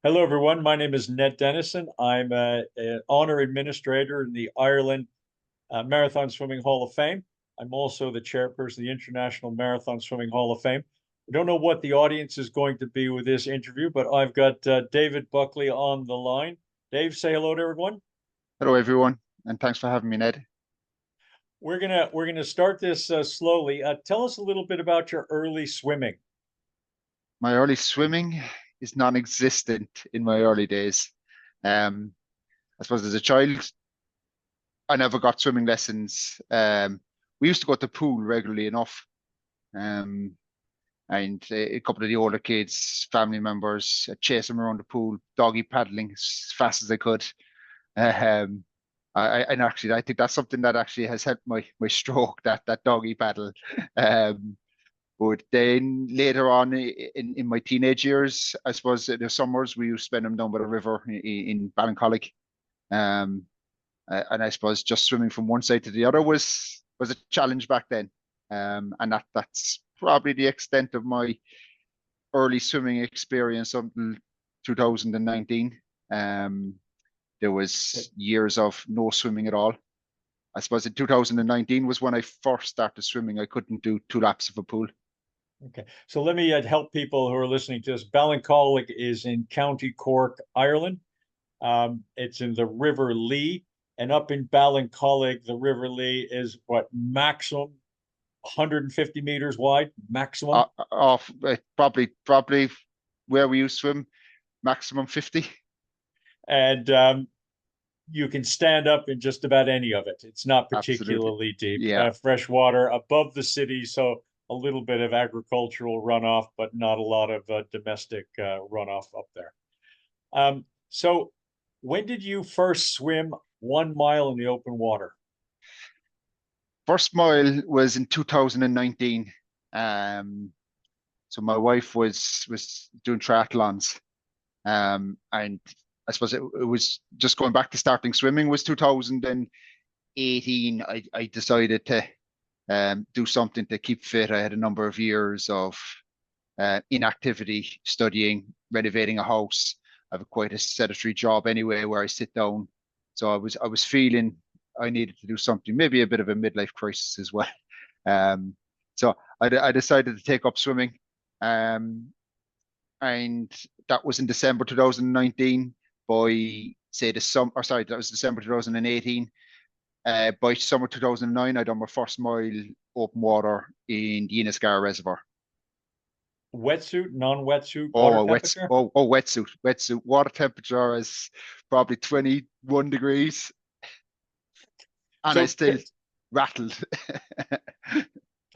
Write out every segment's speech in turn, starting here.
Hello, everyone. My name is Ned Dennison. I'm an honor administrator in the Ireland Marathon Swimming Hall of Fame. I'm also the chairperson of the International Marathon Swimming Hall of Fame. I don't know what the audience is going to be with this interview, but I've got David Buckley on the line. Dave, say hello to everyone. Hello, everyone, and thanks for having me, Ned. We're gonna start this slowly. Tell us a little bit about your early swimming. My early swimming is non-existent in my early days. Um, I suppose as a child, I never got swimming lessons. We used to go to the pool regularly enough, um, and a couple of the older kids, family members, I'd chase them around the pool, doggy paddling as fast as I could. Um, and actually, I think that's something that actually has helped my stroke, that doggy paddle. Um, But then later on in my teenage years, I suppose in the summers we used to spend them down by the river in Ballincollig. Um, and I suppose just swimming from one side to the other was a challenge back then. And that's probably the extent of my early swimming experience until 2019. Um, there was years of no swimming at all. I suppose in 2019 was when I first started swimming. I couldn't do 2 laps of a pool. Okay, so let me help people who are listening to this. Ballincollig is in County Cork, Ireland. It's in the River Lee, and up in Ballincollig, the River Lee is what maximum 150 meters wide, maximum. Off probably where we used to swim, maximum 50. And you can stand up in just about any of it. It's not Absolutely. particularly deep. Yeah. Fresh water above the city, so a little bit of agricultural runoff, but not a lot of domestic runoff up there. So when did you first swim 1 mile in the open water? First mile was in 2019. Um, so my wife was doing triathlons. And I suppose it was just going back to starting swimming was 2018. I decided to do something to keep fit. I had a number of years of inactivity, studying, renovating a house. I have quite a sedentary job anyway, where I sit down. So I was feeling I needed to do something, maybe a bit of a midlife crisis as well. Um, so I decided to take up swimming, and that was in December 2019. By say the summer, or sorry, that was December 2018. By summer 2009, I done my first mile open water in the Inniscar Reservoir. Wetsuit, non-wetsuit, water Oh, temperature? wetsuit. Water temperature is probably 21 degrees, and I So still rattled.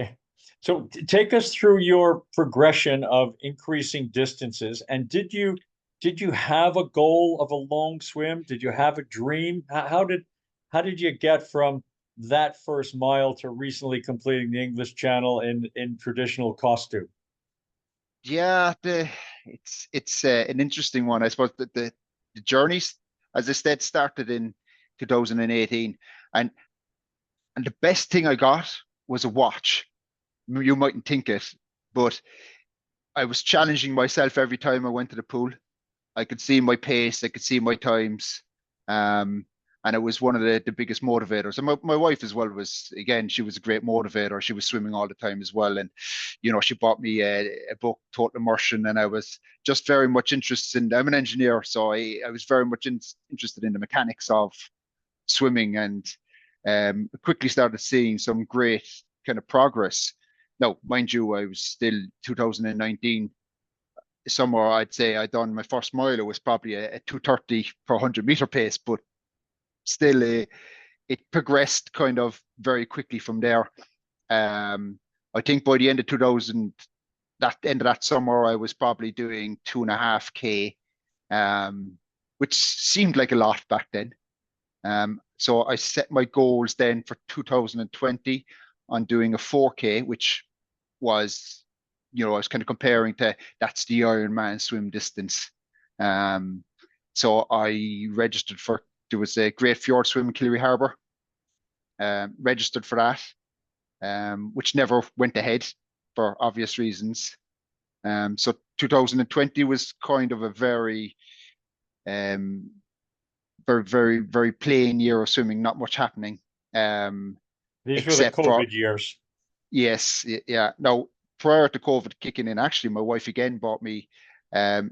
okay. So take us through your progression of increasing distances. And did you have a goal of a long swim? Did you have a dream? How did you get from that first mile to recently completing the English Channel in traditional costume? Yeah, it's an interesting one. I suppose that the journeys, as I said, started in 2018, and and the best thing I got was a watch. You mightn't think it, but I was challenging myself every time I went to the pool. I could see my pace, I could see my times. Um, and it was one of the biggest motivators. And my wife as well was, again, she was a great motivator. She was swimming all the time as well. And, she bought me a book, Total Immersion, and I was just very much interested in, I'm an engineer, so I was very much interested in the mechanics of swimming, and quickly started seeing some great kind of progress. Now, mind you, I was still 2019 somewhere. I'd say I'd done my first mile. It was probably a 230 per 100 meter pace, but still it progressed kind of very quickly from there. I think by the end of 2000, that end of that summer, I was probably doing 2.5K, which seemed like a lot back then. So I set my goals then for 2020 on doing a 4K, which was, I was kind of comparing to that's the Ironman swim distance. Um, so I registered for, there was a Great Fjord Swim in Killary Harbour, registered for that, which never went ahead for obvious reasons. So 2020 was kind of a um, very plain year of swimming, not much happening. These were the Except for, COVID years. yes, yeah. Now, prior to COVID kicking in, actually, my wife again bought me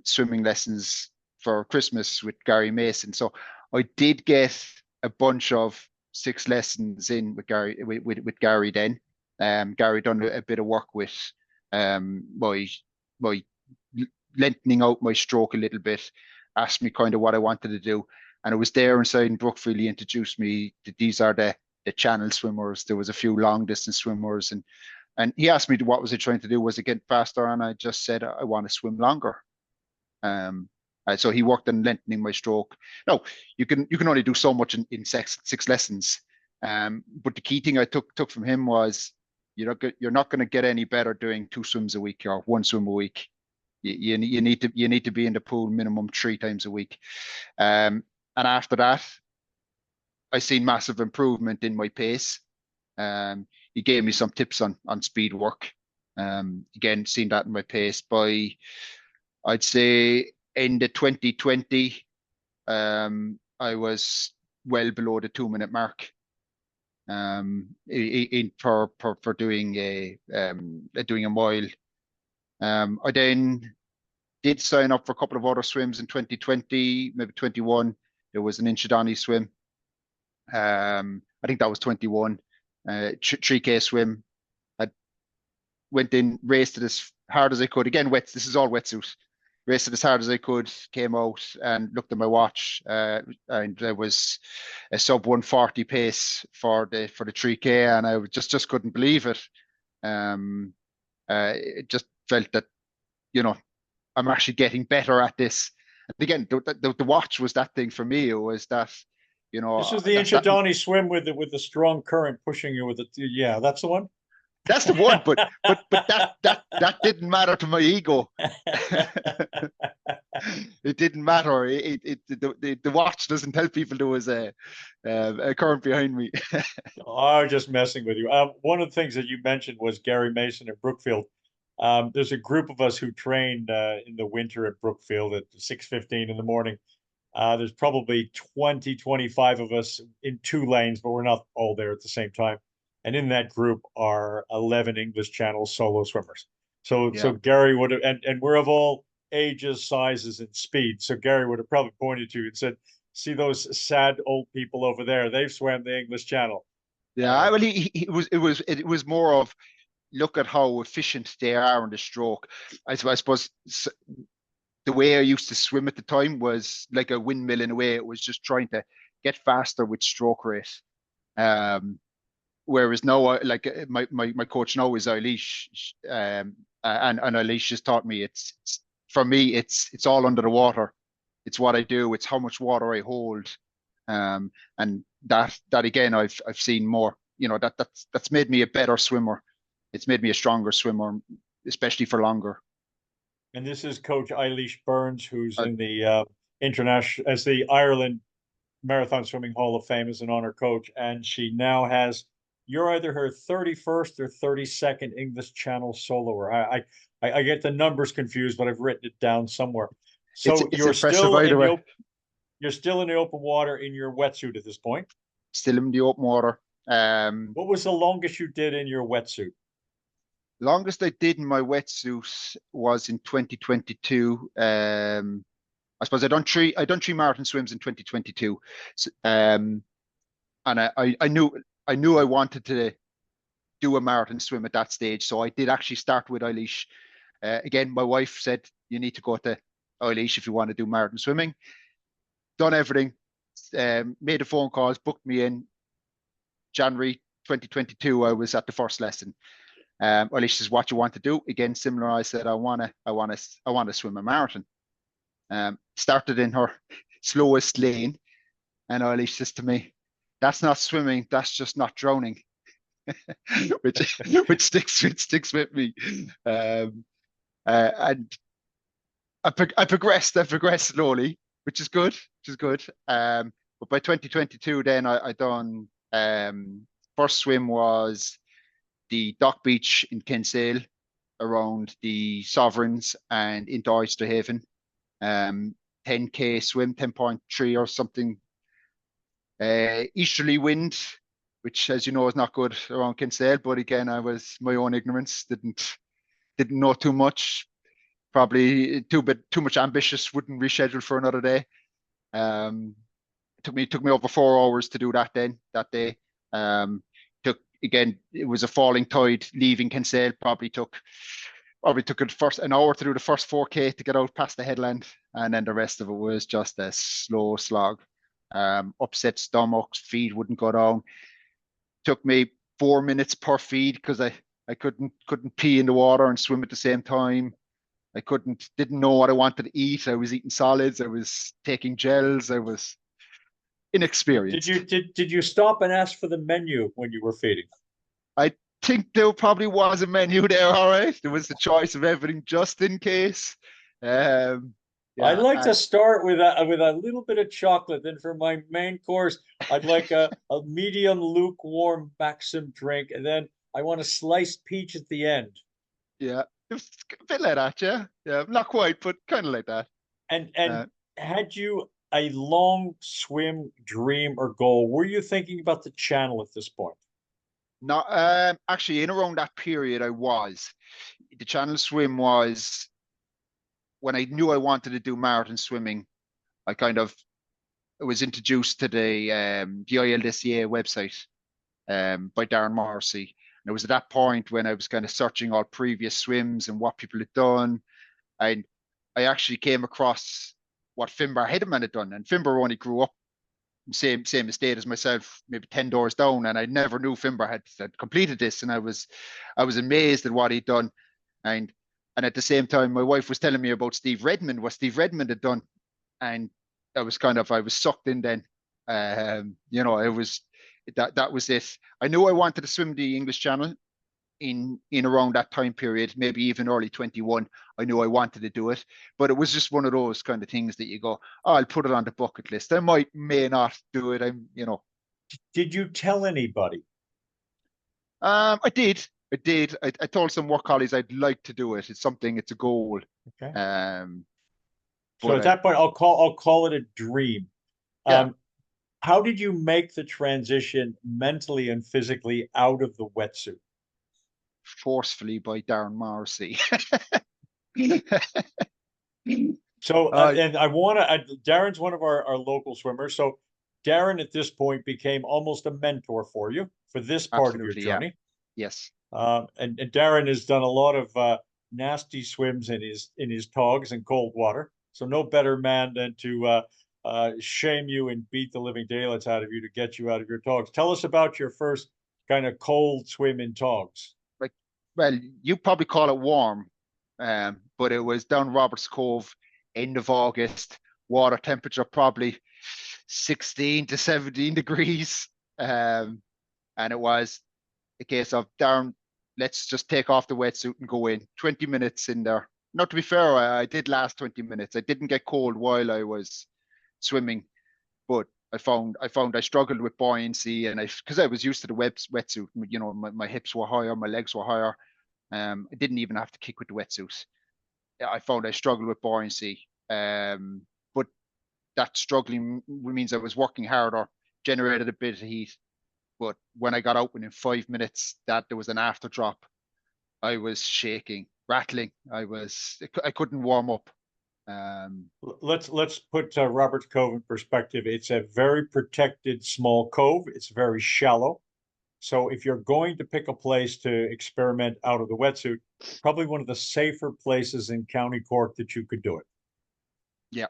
swimming lessons for Christmas with Gary Mason. So I did get a bunch of 6 lessons in with Gary with Gary then. Gary done a bit of work with my lengthening out my stroke a little bit, asked me kind of what I wanted to do. And it was there inside in Brookfield, he introduced me that these are the channel swimmers. There was a few long distance swimmers, and he asked me what was I trying to do? Was it get faster? And I just said I want to swim longer. Um, so he worked on lengthening my stroke. No, you can only do so much in 6 lessons. But the key thing I took from him was you're not going to get any better doing 2 swims a week or 1 swim a week. You need to be in the pool minimum 3 times a week. And after that, I seen massive improvement in my pace. He gave me some tips on speed work. Again, seen that in my pace by, I'd say, end of 2020. I was well below the 2 minute mark. For doing a mile. I then did sign up for a couple of other swims in 2020, maybe 21. There was an Inchydoney swim. I think that was 21. 3K swim. I went in, raced it as hard as I could. Again, wet. This is all wetsuit. Raced it as hard as I could. Came out and looked at my watch, and there was a sub 140 pace for the 3K, and I just couldn't believe it. It just felt that I'm actually getting better at this. And again, the watch was that thing for me. It was that This is the that Inchydoney swim with the strong current pushing you with it. Yeah, that's the one. that's the one. But that didn't matter to my ego. It didn't matter. The watch doesn't tell people there was a current behind me. I'm just messing with you. One of the things that you mentioned was Gary Mason at Brookfield. There's a group of us who trained in the winter at Brookfield at 6:15 in the morning. There's probably 20, 25 of us in 2 lanes, but we're not all there at the same time. And in that group are 11 English Channel solo swimmers. So Yeah. Gary would have, and we're of all ages, sizes, and speed. So Gary would have probably pointed to you and said, "See those sad old people over there? They've swam the English Channel." Yeah, well, it was more of look at how efficient they are on the stroke. I suppose the way I used to swim at the time was like a windmill in a way. It was just trying to get faster with stroke rate. Um, Whereas now, like my coach now is Eilish, and Eilish has taught me it's for me it's all under the water. It's what I do. It's how much water I hold, and that again I've seen more. That's made me a better swimmer. It's made me a stronger swimmer, especially for longer. And this is Coach Eilish Burns, who's Uh, in the international as the Ireland Marathon Swimming Hall of Fame as an honor coach, and she now has you're either her 31st or 32nd English Channel soloer. I get the numbers confused, but I've written it down somewhere. it's So it's impressive either way. you're still in the open water in your wetsuit at this point. Still in the open water. Um, What was the longest you did in your wetsuit? Longest I did in my wetsuit was in 2022. I suppose I done three marathon swims in 2022. And I knew I wanted to do a marathon swim at that stage. So I did actually start with Eilish. Again, my wife said you need to go to Eilish if you want to do marathon swimming. Done everything, made the phone calls, booked me in. January 2022, I was at the first lesson. Eilish says, "What you want to do?" Again, similar. I said, "I want to swim a marathon." Started in her slowest lane, and Eilish says to me, "That's not swimming. That's just not drowning," which sticks with me. And I progressed. I progressed slowly, which is good. Which is good. But by 2022, then I done first swim was the Dock Beach in Kinsale. around the Sovereigns and into Oyster Haven. 10K swim, 10.3 or something. Easterly wind, which, as you know, is not good around Kinsale. But again, I was my own ignorance, didn't know too much. Probably too much ambitious. Wouldn't reschedule for another day. Um, it took me over 4 hours to do that day. Took again, it was a falling tide leaving Kinsale. Probably took it first an hour to do the first 4K to get out past the headland, and then the rest of it was just a slow slog. Upset stomachs, feed wouldn't go down. Took me 4 minutes per feed because I couldn't pee in the water and swim at the same time. Didn't know what I wanted to eat. I was eating solids. I was taking gels. I was Did inexperienced. you did you stop and ask for the menu when you were feeding? I think there probably was a menu there. All right, there was the choice of everything just in case. Um, I'd yeah, like to and start with a little bit of chocolate. Then for my main course, I'd like a medium lukewarm Maxim drink, and then I want a sliced peach at the end. yeah, it was a bit like that. Yeah, yeah, not quite, but kind of like that. And Uh, had you a long swim dream or goal? Were you thinking about the channel at this point? Not actually in around that period, I was. The channel swim was when I knew I wanted to do marathon swimming. I kind of was introduced to the ILSCA website by Darren Morrissey. And it was at that point when I was kind of searching all previous swims and what people had done. And I actually came across what Finbar Hedeman had done. And Finbar only grew up same estate as myself, maybe 10 doors down. And I never knew Finbar had completed this. And I was amazed at what he'd done. And and at the same time, my wife was telling me about Steve Redmond, what Steve Redmond had done. And I was sucked in then. It was that was it. I knew I wanted to swim the English Channel in around that time period, maybe even early 21. I knew I wanted to do it, but it was just one of those kind of things that you go, oh, I'll put it on the bucket list. I may not do it. Did you tell anybody? I did. I told some work colleagues I'd like to do it. It's a goal. Okay. Um, So but at that point, I'll call it a dream. yeah, Um, how did you make the transition mentally and physically out of the wetsuit? forcefully by Darren Morrissey. So, uh, and I want to, Darren's one of our local swimmers. So, Darren at this point became almost a mentor for you for this part of your Absolutely, yeah. journey. Yes. And Darren has done a lot of nasty swims in his togs and cold water. So, no better man than to shame you and beat the living daylights out of you to get you out of your togs. Tell us about your first kind of cold swim in togs. Like, well, you probably call it warm, but it was down Roberts Cove, end of August, water temperature probably 16 to 17 degrees. Um, and it was a case of, Darren, let's just take off the wetsuit and go in. 20 minutes in there. Not to be fair, I did last 20 minutes. I didn't get cold while I was swimming, but I found I struggled with buoyancy, and because I was used to the wetsuit, my hips were higher, my legs were higher. I didn't even have to kick with the wetsuit. I found I struggled with buoyancy. But that struggling means I was working harder, generated a bit of heat. But when I got out within 5 minutes, that there was an after drop. I was shaking, rattling. I couldn't warm up. Um, Let's put Roberts Cove in perspective. It's a very protected small cove. It's very shallow. So if you're going to pick a place to experiment out of the wetsuit, probably one of the safer places in County Cork that you could do it. yeah.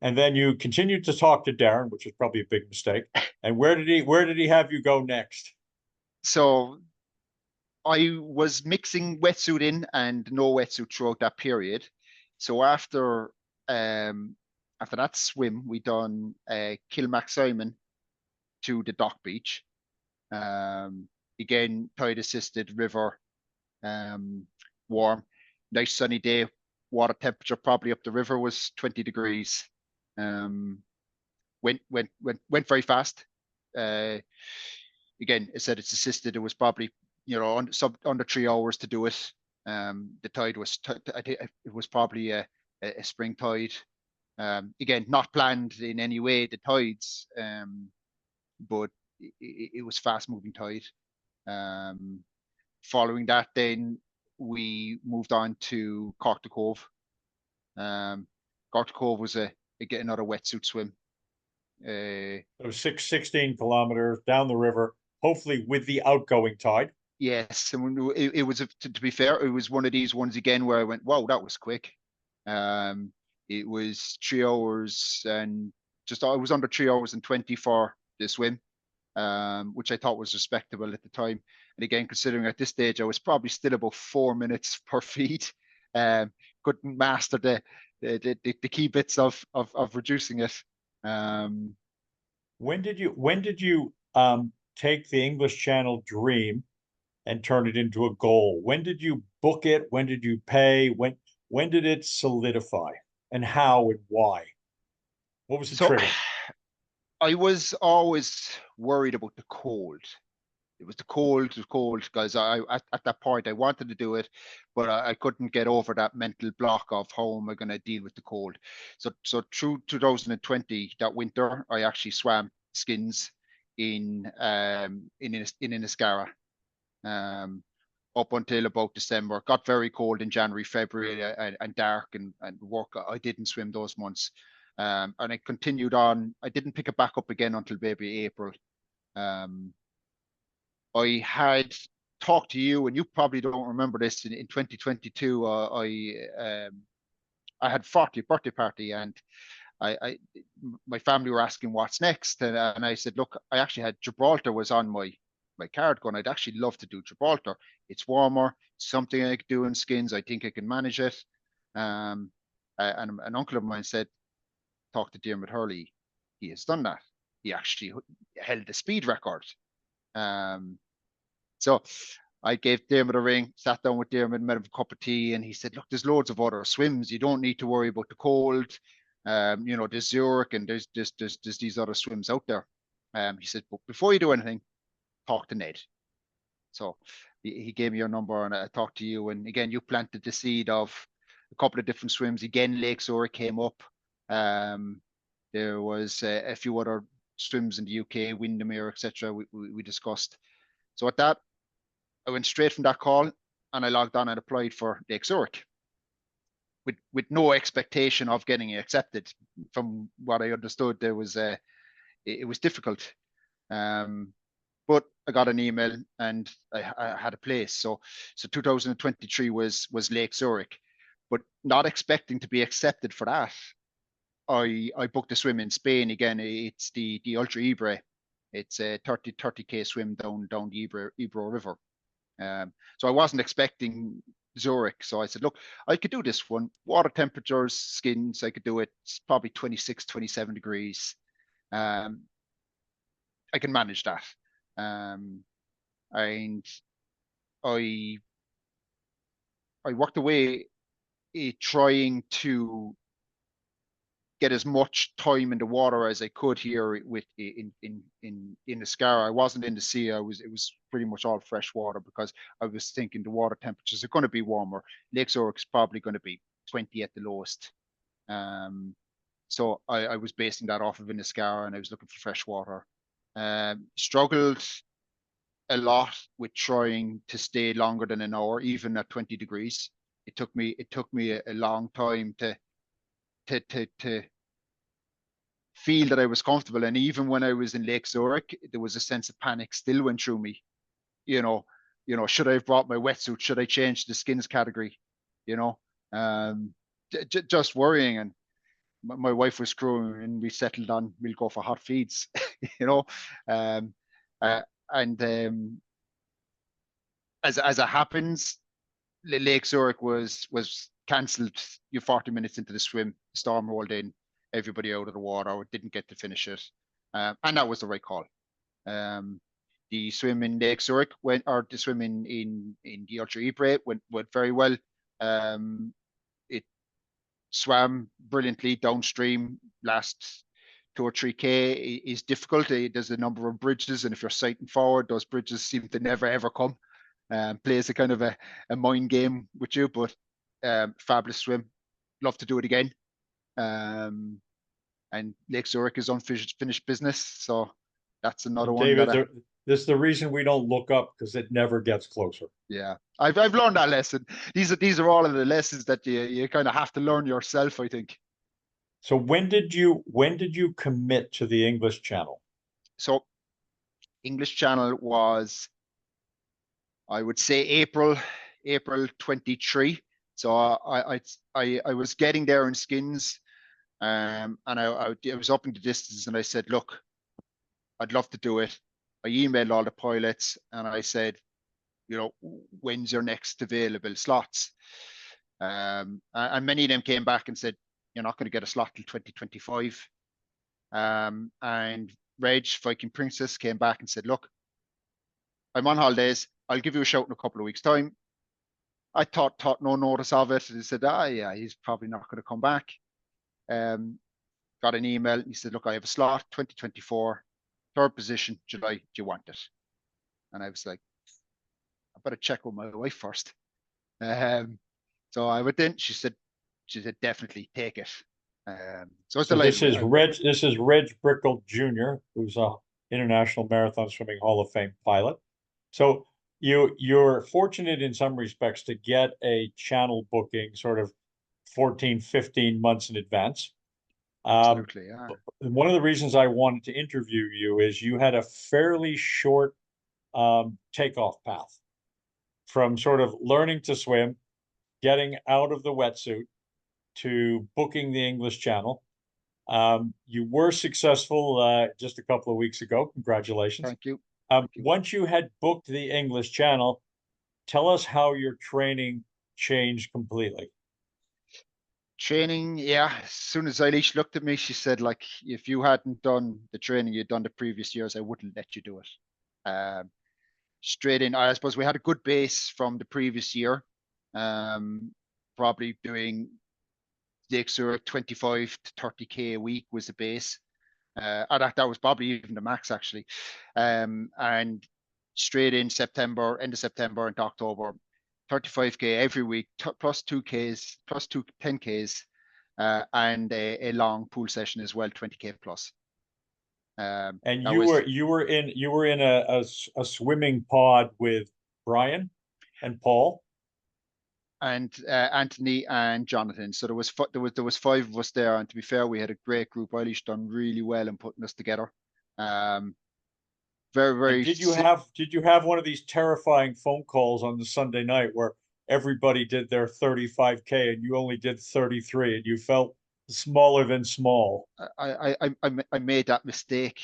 And then you continued to talk to Darren, which is probably a big mistake. And where did he have you go next? So I was mixing wetsuit in and no wetsuit throughout that period. So after that swim, we done Kilmac Simon to the Dock Beach. Um, Again, tide assisted river, um, warm, nice sunny day. Water temperature probably up the river was 20 degrees. Um, went very fast. Uh, Again, I said it's assisted. It was probably under 3 hours to do it. The tide was, I think it was probably a spring tide. Again, not planned in any way, the tides, but it was fast moving tide. Um, Following that, then we moved on to Cork to Cove. Cork to Cove was get another wetsuit swim. So 16 kilometers down the river, hopefully with the outgoing tide. Yes, and it was to be fair, it was one of these ones again where I went, "Wow, that was quick." Um, it was 3 hours and just I was under 3 hours and 20 for the swim, which I thought was respectable at the time. And again, considering at this stage I was probably still about 4 minutes per feed, couldn't master the key bits of reducing it. Um, When did you take the English Channel dream and turn it into a goal? When did you book it? When did you pay? When did it solidify? And how and why? What was the so trigger? I was always worried about the cold. It was the cold, because at that point I wanted to do it, but I couldn't get over that mental block of how am I going to deal with the cold. So through 2020, that winter, I actually swam skins in Inniscarra, um, up until about December. Got very cold in January, February, and dark and work. I didn't swim those months, and I continued on. I didn't pick it back up again until maybe April. Um, I had talked to you, and you probably don't remember this. In 2022, I had 40th birthday party, and I my family were asking what's next, and I said, look, I actually had Gibraltar was on my card going. I'd actually love to do Gibraltar. It's warmer, something I could do in skins. I think I can manage it. Um, and an uncle of mine said, talk to Dermot Hurley. He has done that. He actually held the speed record. Um, So I gave Dermot a ring, sat down with Dermot, met him for a cup of tea, and he said, look, there's loads of other swims. You don't need to worry about the cold. There's Zurich and there's these other swims out there. He said, but before you do anything, talk to Ned. So he gave me your number and I talked to you. And again, you planted the seed of a couple of different swims. Again, Lake Zurich came up. Um, there was a few other swims in the UK, Windermere, etc. We discussed. So at that, I went straight from that call and I logged on and applied for Lake Zurich with no expectation of getting accepted. From what I understood, it was difficult. Um, but I got an email and I had a place. So 2023 was Lake Zurich, but not expecting to be accepted for that. I booked a swim in Spain again. It's the Ultra Ibre. It's a 30K swim down the Ebro River. So I wasn't expecting Zurich. So I said, look, I could do this one. Water temperatures, skins, I could do it. It's probably 26, 27 degrees. Um, I can manage that. Um, and I I worked away trying to get as much time in the water as I could here with in the Scar. I wasn't in the sea. It was pretty much all fresh water because I was thinking the water temperatures are going to be warmer. Lake Zurich is probably going to be 20 at the lowest. Um, so I was basing that off of in the Scar and I was looking for fresh water. Struggled a lot with trying to stay longer than an hour, even at 20 degrees. It took me a long time to feel that I was comfortable. And even when I was in Lake Zurich, there was a sense of panic still went through me. You know, should I have brought my wetsuit? Should I change the skins category? You know, um, just worrying. And my wife was screwing, and we settled on we'll go for hot feeds. you know, um, uh, and as it happens, Lake Zurich was cancelled. You 40 minutes into the swim, storm rolled in, everybody out of the water. Didn't get to finish it, and that was the right call. Um, the swim in Lake Zurich went, or the swim in the Ultra Ypres went very well. It swam brilliantly downstream. Last 2 or 3K is difficult. There's a number of bridges, and if you're sighting forward, those bridges seem to never ever come. plays a kind of a mind game with you, but fabulous swim. Love to do it again. And Lake Zurich is unfinished business, so that's another one David, that this is the reason we don't look up, because it never gets closer. yeah, I've learned that lesson. These are all of the lessons that you kind of have to learn yourself, I think. So when did you commit to the English Channel? So English Channel was, I would say, April 23. So I was getting there in skins, and I was up in the distance, and I said, look, I'd love to do it. I emailed all the pilots, and I said, when's your next available slots? And many of them came back and said, you're not going to get a slot till 2025. And Reg, Viking Princess, came back and said, look, I'm on holidays. I'll give you a shout in a couple of weeks' time. I thought no notice of it. And he said, yeah, he's probably not going to come back. Got an email. He said, look, I have a slot, 2024, third position, July. Do you want it? And I was like, I better check with my wife first. So I went in. She said, definitely take it. So I was So delighted with it. This is Reg Brickell Jr., who's a International Marathon Swimming Hall of Fame pilot. So you're fortunate in some respects to get a channel booking sort of 14, 15 months in advance. Absolutely, yeah. One of the reasons I wanted to interview you is you had a fairly short takeoff path from sort of learning to swim, getting out of the wetsuit, to booking the English Channel. You were successful just a couple of weeks ago. Congratulations. Thank you. Thank you. Once you had booked the English Channel, tell us how your training changed completely. Training, yeah. As soon as Eilish looked at me, she said, like, if you hadn't done the training you'd done the previous years, I wouldn't let you do it. Straight in, I suppose we had a good base from the previous year. Probably doing Lake Zurich 25 to 30K a week was the base. That was probably even the max, actually. And straight in September, end of September into October, 35K every week, plus 2Ks, plus 10Ks, and a long pool session as well, 20K plus. And that was you were in a swimming pod with Brian and Paul. and Anthony and Jonathan. So there was five of us there, and to be fair, we had a great group. Eilish done really well in putting us together. Very And did you have one of these terrifying phone calls on the Sunday night where everybody did their 35K and you only did 33 and you felt smaller than small? I made that mistake.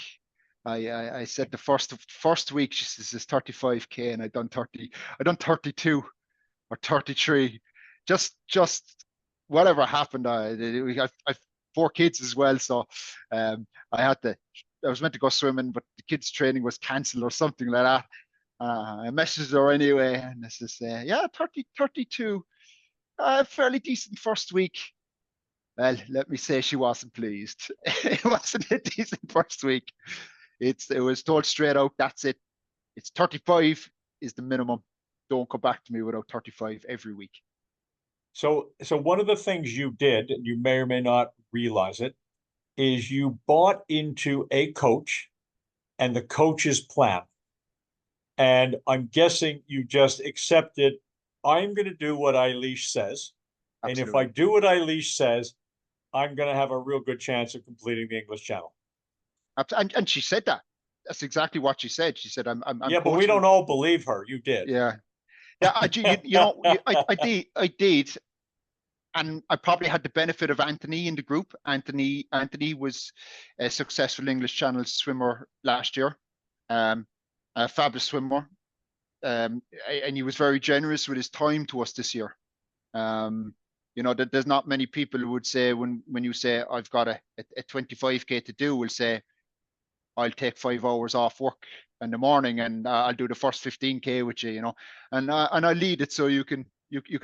I said the first week, she says it's 35K, and I done 32 or 33. Just whatever happened. I've 4 kids as well, so I was meant to go swimming, but the kids' training was cancelled or something like that. I messaged her anyway, and this is yeah, 32. Fairly decent first week. Well, let me say she wasn't pleased. It wasn't a decent first week. It was told straight out, that's it. It's 35 is the minimum. Don't come back to me without 35 every week. So one of the things you did, and you may or may not realize it, is you bought into a coach and the coach's plan. And I'm guessing you just accepted, I'm going to do what Eilish says. And if I Absolutely. do what Eilish says, I'm going to have a real good chance of completing the English Channel. And she said that. That's exactly what she said. She said, I'm Yeah, but we coaching. don't all believe her. You did. Yeah. Yeah. I did. And I probably had the benefit of Anthony in the group. Anthony was a successful English Channel swimmer last year, a fabulous swimmer, and he was very generous with his time to us this year. That there's not many people who would say when you say I've got a 25K to do, will say I'll take 5 hours off work in the morning and I'll do the first 15K with you, and I'll lead it so you can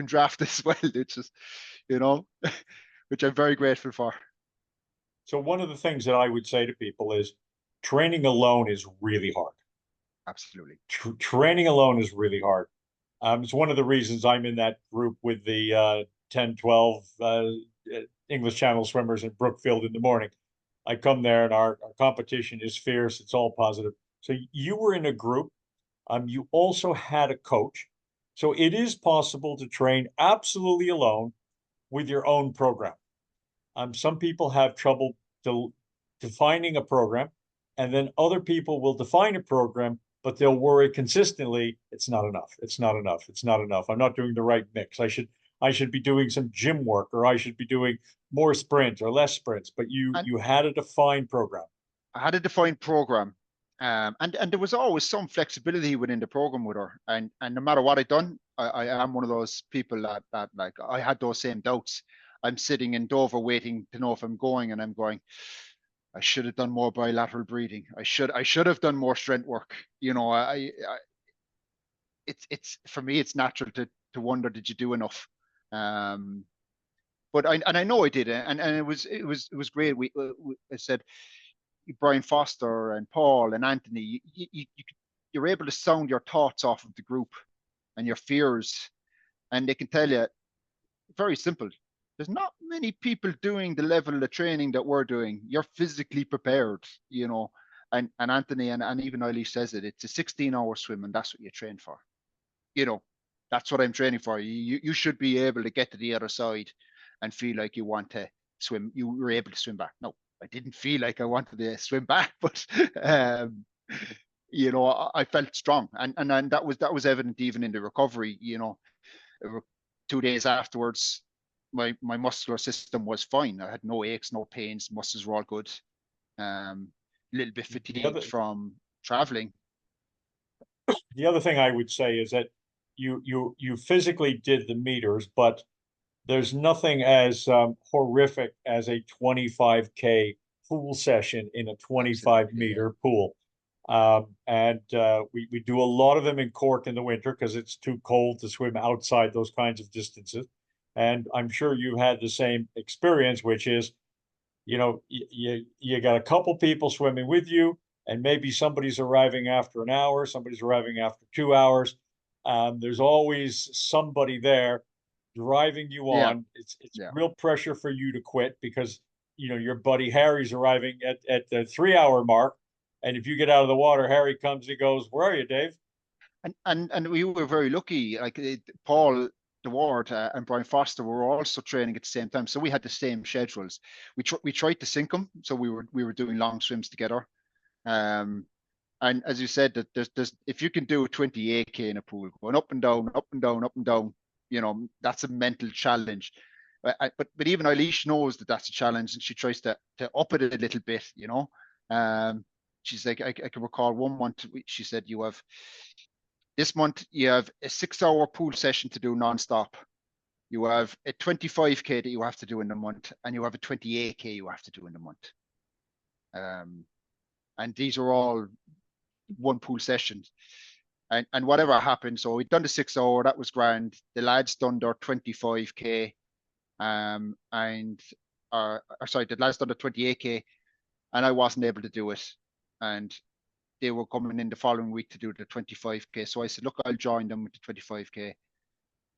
draft as well. It's just, which I'm very grateful for. So one of the things that I would say to people is training alone is really hard. Absolutely. Training alone is really hard. It's one of the reasons I'm in that group with the 10, 12 English Channel swimmers in Brookfield in the morning. I come there and our competition is fierce. It's all positive. So you were in a group. You also had a coach. So it is possible to train absolutely alone with your own program. Some people have trouble defining a program, and then other people will define a program, but they'll worry consistently, it's not enough. It's not enough. It's not enough. I'm not doing the right mix. I should be doing some gym work, or I should be doing more sprints or less sprints. But And you had a defined program. I had a defined program. And there was always some flexibility within the program with her. And no matter what I'd done, I am one of those people that like I had those same doubts. I'm sitting in Dover waiting to know if I'm going, and I'm going, I should have done more bilateral breathing. I should have done more strength work. It's for me, it's natural to wonder, did you do enough? Um, but I know I did, and it was great. I said, Brian Foster and Paul and Anthony, you're able to sound your thoughts off of the group and your fears, and they can tell you, very simple. There's not many people doing the level of training that we're doing. You're physically prepared, And Anthony and even Eilish says it. It's a 16-hour swim, and that's what you train for. You know, that's what I'm training for. You should be able to get to the other side and feel like you want to swim. You were able to swim back. No, I didn't feel like I wanted to swim back, but I felt strong, and that was evident even in the recovery. 2 days afterwards, my muscular system was fine. I had no aches, no pains. Muscles were all good. A little bit The other fatigued from traveling. the other thing I would say is that you physically did the meters, but there's nothing as horrific as a 25K pool session in a 25 Absolutely, yeah. meter pool. And we do a lot of them in Cork in the winter because it's too cold to swim outside those kinds of distances. And I'm sure you had the same experience, which is, you got a couple people swimming with you, and maybe somebody's arriving after an hour, somebody's arriving after 2 hours. There's always somebody there driving you Yeah, on. It's yeah. real pressure for you to quit because your buddy Harry's arriving at the 3 hour mark. And if you get out of the water, Harry comes, he goes, "Where are you, Dave?" And we were very lucky. Like Paul DeWard and Brian Foster were also training at the same time, so we had the same schedules. We tried to sync them, so we were doing long swims together. Um, and as you said, that there's if you can do 28K in a pool, going up and down, up and down, up and down, that's a mental challenge. But even Eilish knows that that's a challenge, and she tries to up it a little bit. Um, she's like, I can recall one month she said, this month you have a 6 hour pool session to do non-stop. You have a 25K that you have to do in the month, and you have a 28K you have to do in the month. And these are all one pool sessions. And whatever happened, so we'd done the 6 hour, that was grand. The lads done their 25K, and sorry, the lads done the 28K, and I wasn't able to do it. And they were coming in the following week to do the 25K. So I said, look, I'll join them with the 25K,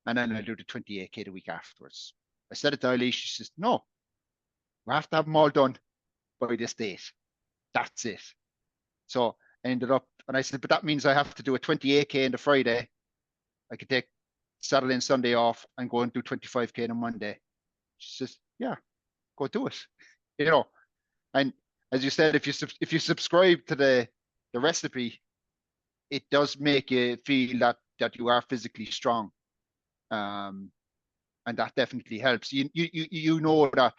and then I'll do the 28K the week afterwards. I said it to Eilish. She says, no, we have to have them all done by this date. That's it. So I ended up, and I said, but that means I have to do a 28K on the Friday. I could take Saturday and Sunday off and go and do 25K on a Monday. She says, yeah, go do it. And as you said, if you subscribe to the recipe, it does make you feel that you are physically strong, and that definitely helps. You know that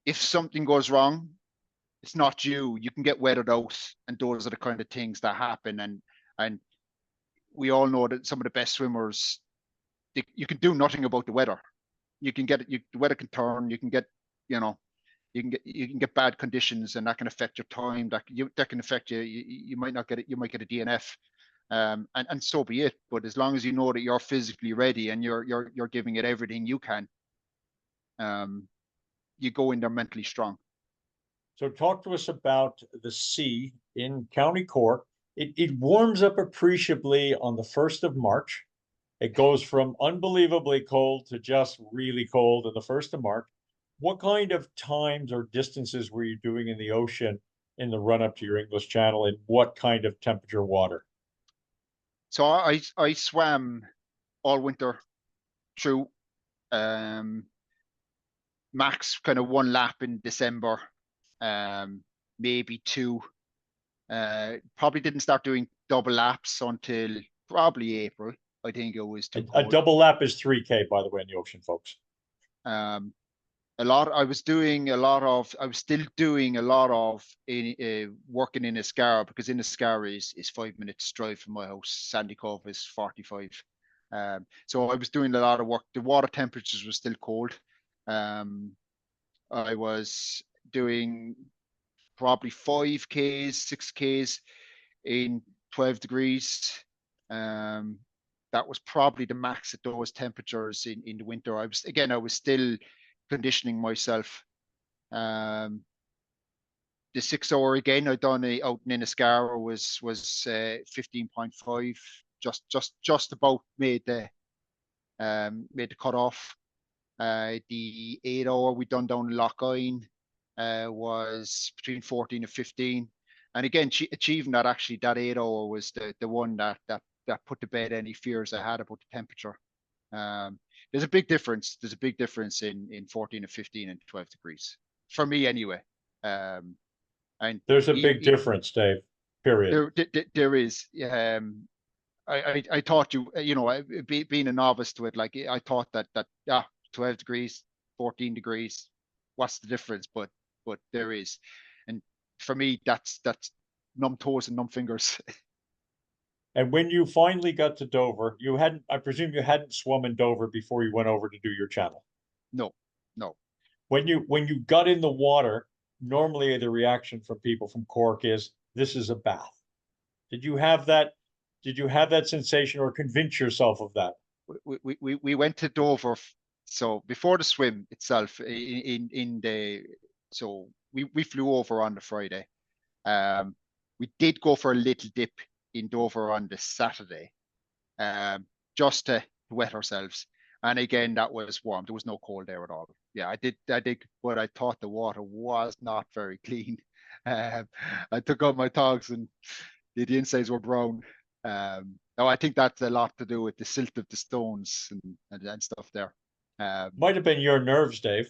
if something goes wrong, it's not you. You can get weathered out, and those are the kind of things that happen. And we all know that some of the best swimmers, you can do nothing about the weather. You can get it. The weather can turn. You can get, you can get bad conditions, and that can affect your time. That can affect you. You might not get it. You might get a DNF. And so be it. But as long as you know that you're physically ready and you're giving it everything you can, you go in there mentally strong. So talk to us about the sea in County Cork. It warms up appreciably on the 1st of March. It goes from unbelievably cold to just really cold in the first of March. What kind of times or distances were you doing in the ocean in the run up to your English Channel, and what kind of temperature water? So I swam all winter through. Um, Max kind of one lap in December, maybe two. Probably didn't start doing double laps until probably April. I think it was too A cold. double lap is 3K, by the way, in the ocean, folks. Um, a lot. I was doing a lot of. I was still doing a lot of working in Escara, because in Escara is 5 minutes drive from my house. Sandy Cove is 45. So I was doing a lot of work. The water temperatures were still cold. Um, I was doing probably 5Ks, 6Ks in 12 degrees. Um, that was probably the max at those temperatures in the winter. I was still conditioning myself. Um, the 6 hour again I done out in Inniscarra was 15.5, just about made the cut off. The 8 hour we done down in Lochine was between 14 and 15. And again, achieving that, actually, that 8 hour was the one that put to bed any fears I had about the temperature. Um, there's a big difference. There's a big difference in 14 and 15 and 12 degrees for me anyway. Um, and There's a big difference, Dave, period. there is. I thought being a novice to it, like I thought that 12 degrees, 14 degrees, what's the difference? But there is, and for me, that's numb toes and numb fingers. And when you finally got to Dover, I presume you hadn't swum in Dover before you went over to do your channel. No, no. When you got in the water, normally the reaction from people from Cork is, this is a bath. Did you have that? Did you have that sensation, or convince yourself of that? We went to Dover, so before the swim itself, in the so we flew over on the Friday. We did go for a little dip in Dover on the Saturday, just to wet ourselves. And again, that was warm. There was no cold there at all. Yeah, I did, but I thought the water was not very clean. Um, I took out my togs and the insides were brown. No, I think that's a lot to do with the silt of the stones and stuff there. Um, Might have been your nerves, Dave.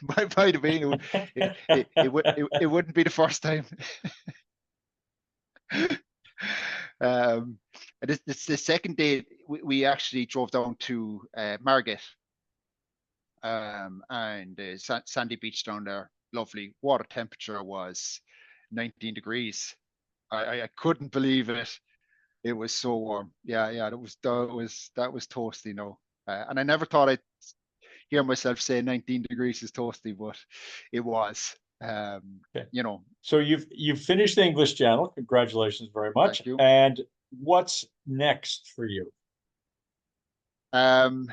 might have been. It wouldn't be the first time. um, it's the second day we actually drove down to Margate, and sandy beach down there. Lovely. Water temperature was 19 degrees. I couldn't believe it. It was so warm. Yeah. That was toasty. No, and I never thought I'd hear myself say 19 degrees is toasty, but it was. Okay. You know. So you've finished the English Channel. Congratulations very much. Thank you. And what's next for you? Um,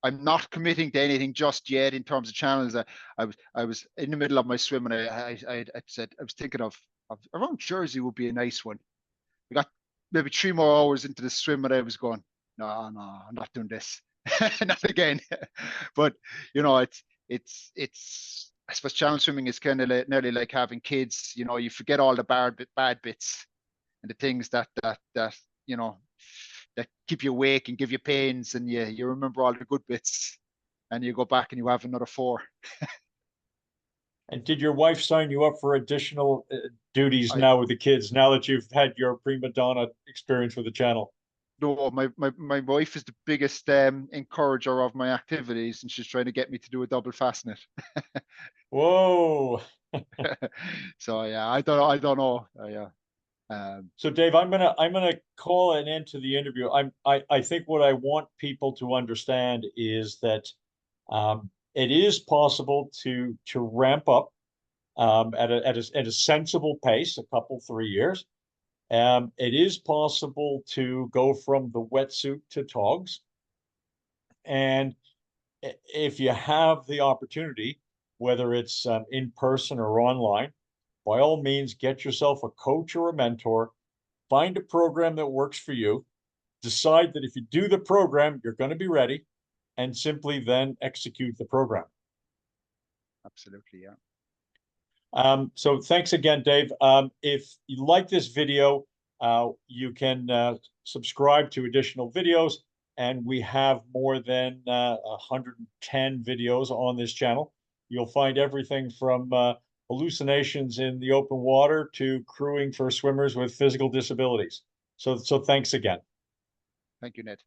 I'm not committing to anything just yet in terms of channels. I was in the middle of my swim, and I said I was thinking of around Jersey would be a nice one. We got maybe 3 more hours into the swim, and I was going, no, I'm not doing this, not again. But it's. I suppose channel swimming is kind of nearly like having kids. You forget all the bad bits and the things that you know that keep you awake and give you pains, and you remember all the good bits, and you go back and you have another four. And did your wife sign you up for additional duties I now with the kids, now that you've had your prima donna experience with the channel? No, my wife is the biggest encourager of my activities, and she's trying to get me to do a double fast net. Whoa. So yeah, I don't know. Yeah. So Dave, I'm gonna call an end to the interview. I think what I want people to understand is that it is possible to ramp up at a sensible pace, a couple 3 years. It is possible to go from the wetsuit to togs, and if you have the opportunity, whether it's in person or online, by all means, get yourself a coach or a mentor. Find a program that works for you. decide that if you do the program, you're going to be ready, and simply then execute the program. Absolutely, yeah. So thanks again, Dave. If you like this video, you can subscribe to additional videos, and we have more than 110 videos on this channel. You'll find everything from hallucinations in the open water to crewing for swimmers with physical disabilities. So thanks again. Thank you, Ned.